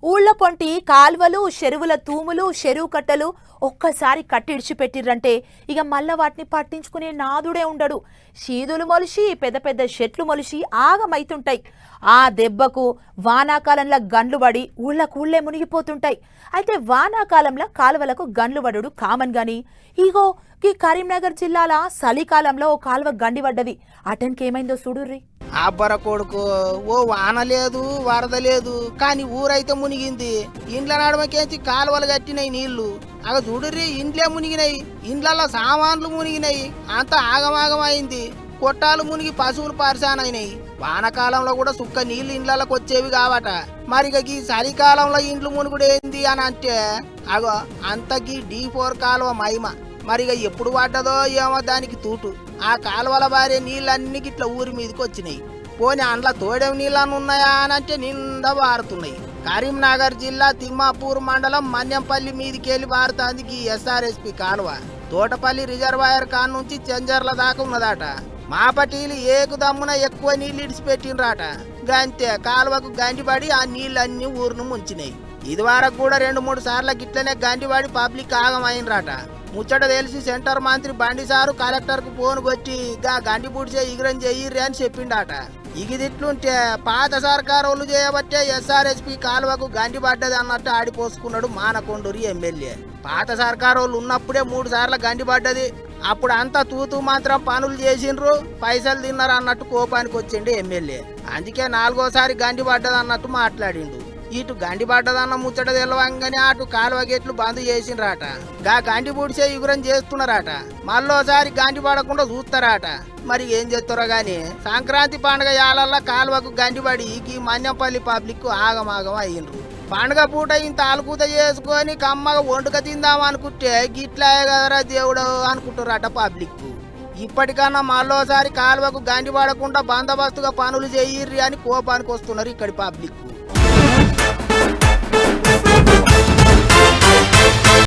ఊళ్ళ పొంటి కాల్వలు చెరువుల తూములు చెరువు కట్టలు ఒక్కసారి కట్టిడిచిపెట్టిర్రంటే ఇక మళ్ళా వాటిని పట్టించుకునే నాదుడే ఉండడు. శీదులు మొలిసి పెద్ద పెద్ద చెట్లు మొలిసి ఆగమైతుంటాయి. ఆ దెబ్బకు వానాకాలంలో గండ్లు పడి ఊళ్ళే మునిగిపోతుంటాయి. అయితే వానాకాలంలో కాలువలకు గండ్లు పడుడు కామన్ గాని ఇగో ఈ కరీంనగర్ జిల్లాల చలికాలంలో ఓ కాలువ గండి పడ్డది. అటెన్కేమైందో చూడుర్రి. అబ్బర కొడుకు, ఓ వాన లేదు వరద లేదు కానీ ఊరైతే మునిగింది. ఇండ్ల నడమకేంచి కాలువలు కట్టినాయి నీళ్లు. అగ చూడుర్రి, ఇండ్లే మునిగినాయి, ఇండ్లలో సామాన్లు మునిగినాయి, అంత ఆగమాగమైంది. కొట్టాలు మునిగి పశువులు పరిశానైనాయి. వానకాలంలో కూడా సుక్క నీళ్లు ఇండ్లకి వచ్చేవి కావట. మరిగ ఈ చలికాలంలో ఇండ్లు మునుగుడేంది అని అంటే అగో అంతకీ D4 కాలువ మహిమ. మరిగ ఎప్పుడు పడ్డదో ఏమో దానికి తూటు. ఆ కాలువల బారే నీళ్ళన్నీ గిట్ల ఊరి మీదకి వచ్చినాయి. పోనీ అండ్ల తోడేవి నీళ్ళని ఉన్నాయా అని అంటే నిండా వారుతున్నాయి. కరీంనగర్ జిల్లా తిమ్మాపూర్ మండలం మన్యంపల్లి మీదికెళ్ళి వారుతాంది ఈ SRSP కాలువ. తోటపల్లి రిజర్వాయర్ కాన్ నుంచి చెంజర్ల దాకా ఉన్నదట. మాపటీలు ఏకుదమ్మున ఎక్కువ నీళ్ళు ఇడిచిపెట్టినరాట. గంతే కాలువకు గండిపడి ఆ నీళ్ళన్నీ ఊరును ముంచినాయి. ఇది వరకు కూడా 2-3 సార్లు గిట్లనే గండిపడి పబ్లిక్ ఆగమైనరాట. ముచ్చట తెలిసి సెంటర్ మంత్రి బండి సారు కలెక్టర్ కు ఫోన్ కొట్టి గా గండి పుడిచే ఇగురం చెయ్యిర్రి అని చెప్పిండట. ఇగిదిట్లుంటే పాత సర్కారు వాళ్ళు చేయబట్టే SRSP కాలువకు గండి పడ్డది అన్నట్టు ఆడిపోసుకున్నాడు మానకొండూరి ఎమ్మెల్యే. పాత సర్కారు వాళ్ళు ఉన్నప్పుడే 3 సార్లు గండి పడ్డది. అప్పుడు అంతా తూతూ మాత్రం పనులు చేసిండ్రు, పైసలు తిన్నారు అన్నట్టు కోపానికి వచ్చిండు ఎమ్మెల్యే. అందుకే 4వ సారి గండి పడ్డది అన్నట్టు మాట్లాడిండు. ఇటు గండి పడ్డదన్న ముచ్చట తెలవంగానే అటు కాలువ గేట్లు బంద్ చేసిండ్రాట. గా గండి పుడిచే ఇగురం చేస్తున్నారట. మళ్ళోసారి గండి పడకుండా చూస్తారట. మరి ఏం చేస్తారో గాని సంక్రాంతి పండుగ యాలల్లా కాలువకు గండిపడి ఈ మన్యంపల్లి పబ్లిక్ ఆగమాగం అయ్యిండ్రు. పండుగ పూట ఇంత ఆలుకూత చేసుకొని కమ్మగా వండుక తిందాం అనుకుంటే గిట్లాయే కదరా దేవుడు అనుకుంటారట పబ్లిక్. ఇప్పటికన్నా మళ్ళోసారి కాలువకు గండి పడకుండా బందోబస్తుగా పనులు చేయిర్రి అని కోపానికి వస్తున్నారు ఇక్కడి పబ్లిక్.